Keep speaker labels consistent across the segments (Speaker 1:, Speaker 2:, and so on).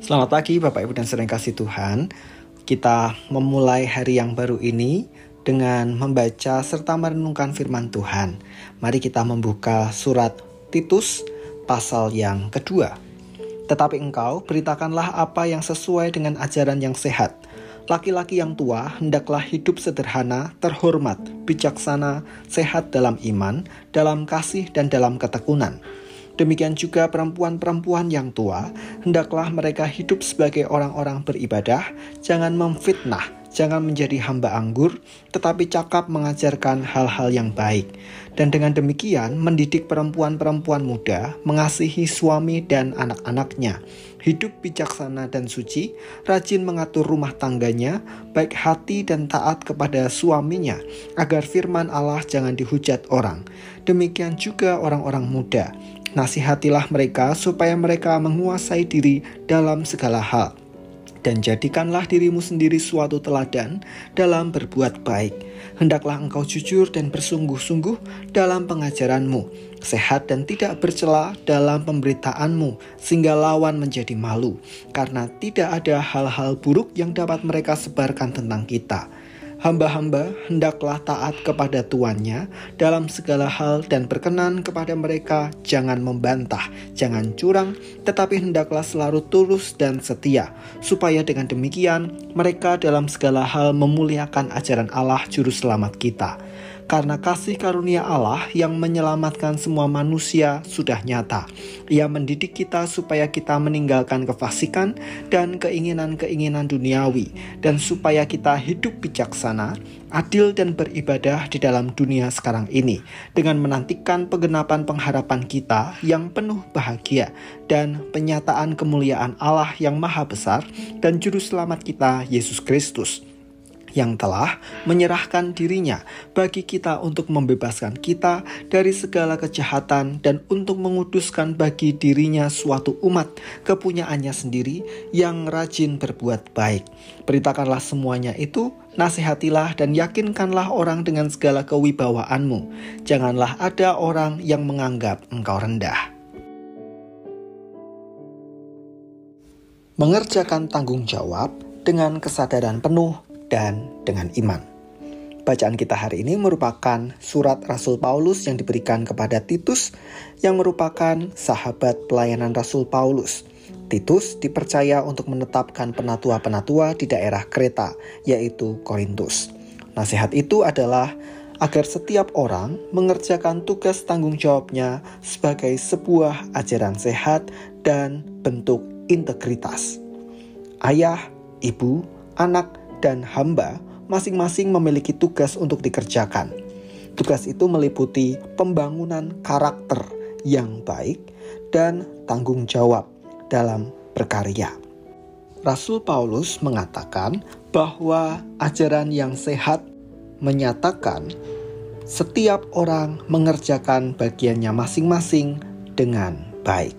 Speaker 1: Selamat pagi Bapak Ibu dan saudara yang kasih Tuhan. Kita memulai hari yang baru ini dengan membaca serta merenungkan firman Tuhan. Mari kita membuka surat Titus pasal yang kedua. Tetapi engkau beritakanlah apa yang sesuai dengan ajaran yang sehat. Laki-laki yang tua hendaklah hidup sederhana, terhormat, bijaksana, sehat dalam iman, dalam kasih dan dalam ketekunan. Demikian juga perempuan-perempuan yang tua, hendaklah mereka hidup sebagai orang-orang beribadah, jangan memfitnah, jangan menjadi hamba anggur, tetapi cakap mengajarkan hal-hal yang baik. Dan dengan demikian mendidik perempuan-perempuan muda, mengasihi suami dan anak-anaknya, hidup bijaksana dan suci, rajin mengatur rumah tangganya, baik hati dan taat kepada suaminya, agar firman Allah jangan dihujat orang. Demikian juga orang-orang muda. Nasihatilah mereka supaya mereka menguasai diri dalam segala hal. Dan jadikanlah dirimu sendiri suatu teladan dalam berbuat baik. Hendaklah engkau jujur dan bersungguh-sungguh dalam pengajaranmu, sehat dan tidak bercela dalam pemberitaanmu, sehingga lawan menjadi malu, karena tidak ada hal-hal buruk yang dapat mereka sebarkan tentang kita. Hamba-hamba hendaklah taat kepada tuannya dalam segala hal dan berkenan kepada mereka, jangan membantah, jangan curang, tetapi hendaklah selalu tulus dan setia, supaya dengan demikian mereka dalam segala hal memuliakan ajaran Allah Juru Selamat kita. Karena kasih karunia Allah yang menyelamatkan semua manusia sudah nyata. Ia mendidik kita supaya kita meninggalkan kefasikan dan keinginan-keinginan duniawi, dan supaya kita hidup bijaksana, adil dan beribadah di dalam dunia sekarang ini, dengan menantikan penggenapan pengharapan kita yang penuh bahagia dan penyataan kemuliaan Allah yang maha besar dan Juru Selamat kita Yesus Kristus, yang telah menyerahkan dirinya bagi kita untuk membebaskan kita dari segala kejahatan dan untuk menguduskan bagi dirinya suatu umat kepunyaannya sendiri yang rajin berbuat baik. Beritakanlah semuanya itu, nasihatilah dan yakinkanlah orang dengan segala kewibawaanmu. Janganlah ada orang yang menganggap engkau rendah. Mengerjakan tanggung jawab dengan kesadaran penuh dan dengan iman. Bacaan kita hari ini merupakan surat Rasul Paulus yang diberikan kepada Titus, yang merupakan sahabat pelayanan Rasul Paulus. Titus dipercaya untuk menetapkan penatua-penatua di daerah Kreta, yaitu Korintus. Nasihat itu adalah agar setiap orang mengerjakan tugas tanggung jawabnya sebagai sebuah ajaran sehat dan bentuk integritas. Ayah, ibu, anak, dan hamba masing-masing memiliki tugas untuk dikerjakan. Tugas itu meliputi pembangunan karakter yang baik dan tanggung jawab dalam berkarya. Rasul Paulus mengatakan bahwa ajaran yang sehat menyatakan setiap orang mengerjakan bagiannya masing-masing dengan baik.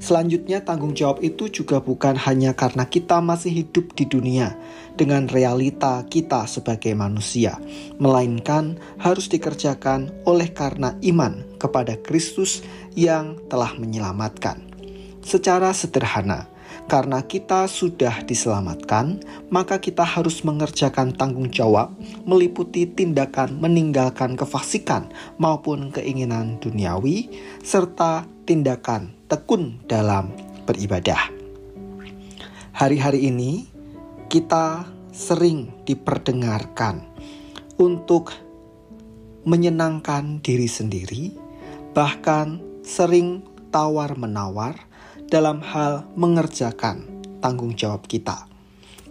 Speaker 1: Selanjutnya, tanggung jawab itu juga bukan hanya karena kita masih hidup di dunia dengan realita kita sebagai manusia, melainkan harus dikerjakan oleh karena iman kepada Kristus yang telah menyelamatkan. Secara sederhana, karena kita sudah diselamatkan, maka kita harus mengerjakan tanggung jawab meliputi tindakan meninggalkan kefasikan maupun keinginan duniawi, serta tindakan tekun dalam beribadah. Hari-hari ini kita sering diperdengarkan untuk menyenangkan diri sendiri, bahkan sering tawar-menawar dalam hal mengerjakan tanggung jawab kita,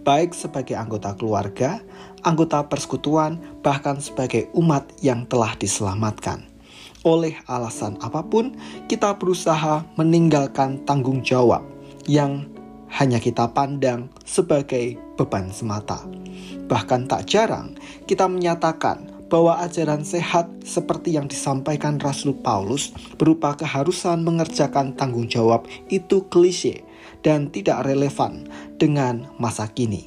Speaker 1: baik sebagai anggota keluarga, anggota persekutuan, bahkan sebagai umat yang telah diselamatkan. Oleh alasan apapun, kita berusaha meninggalkan tanggung jawab yang hanya kita pandang sebagai beban semata. Bahkan tak jarang kita menyatakan bahwa ajaran sehat seperti yang disampaikan Rasul Paulus berupa keharusan mengerjakan tanggung jawab itu klise dan tidak relevan dengan masa kini.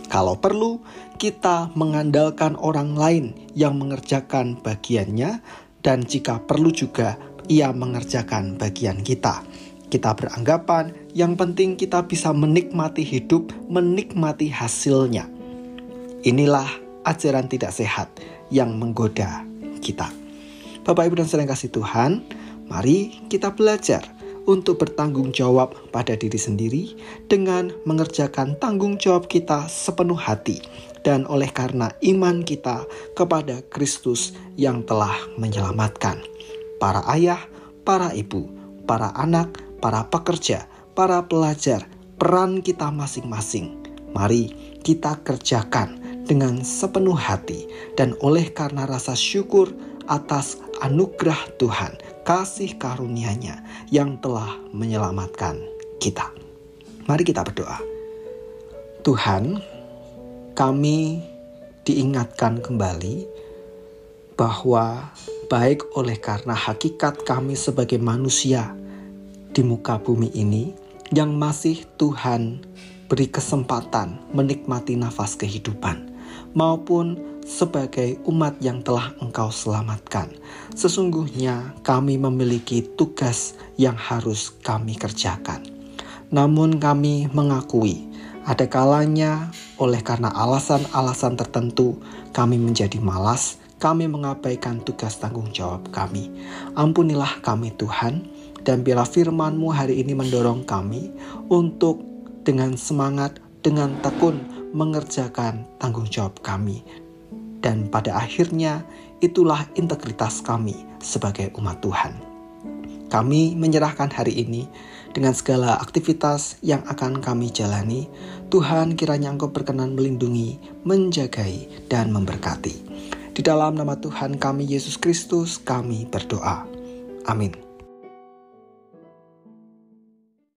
Speaker 1: Kalau perlu, kita mengandalkan orang lain yang mengerjakan bagiannya, dan jika perlu juga ia mengerjakan bagian kita. Kita beranggapan Yang penting kita bisa menikmati hidup, menikmati hasilnya. Inilah ajaran tidak sehat yang menggoda kita. Bapak, Ibu, dan saudara yang kasih Tuhan, mari kita belajar untuk bertanggung jawab pada diri sendiri dengan mengerjakan tanggung jawab kita sepenuh hati. Dan oleh karena iman kita kepada Kristus yang telah menyelamatkan. Para ayah, para ibu, para anak, para pekerja, para pelajar, peran kita masing-masing. Mari kita kerjakan dengan sepenuh hati. Dan oleh karena rasa syukur atas anugerah Tuhan, kasih karunia-Nya yang telah menyelamatkan kita. Mari kita berdoa. Tuhan, kami diingatkan kembali bahwa baik oleh karena hakikat kami sebagai manusia di muka bumi ini yang masih Tuhan beri kesempatan menikmati nafas kehidupan, maupun sebagai umat yang telah Engkau selamatkan. Sesungguhnya kami memiliki tugas yang harus kami kerjakan. Namun kami mengakui ada kalanya oleh karena alasan-alasan tertentu kami menjadi malas, kami mengabaikan tugas tanggung jawab kami. Ampunilah kami Tuhan, dan biarlah firman-Mu hari ini mendorong kami untuk dengan semangat, dengan tekun mengerjakan tanggung jawab kami. Dan pada akhirnya itulah integritas kami sebagai umat Tuhan. Kami menyerahkan hari ini dengan segala aktivitas yang akan kami jalani. Tuhan, kiranya Engkau berkenan melindungi, menjagai, dan memberkati. Di dalam nama Tuhan kami Yesus Kristus kami berdoa. Amin.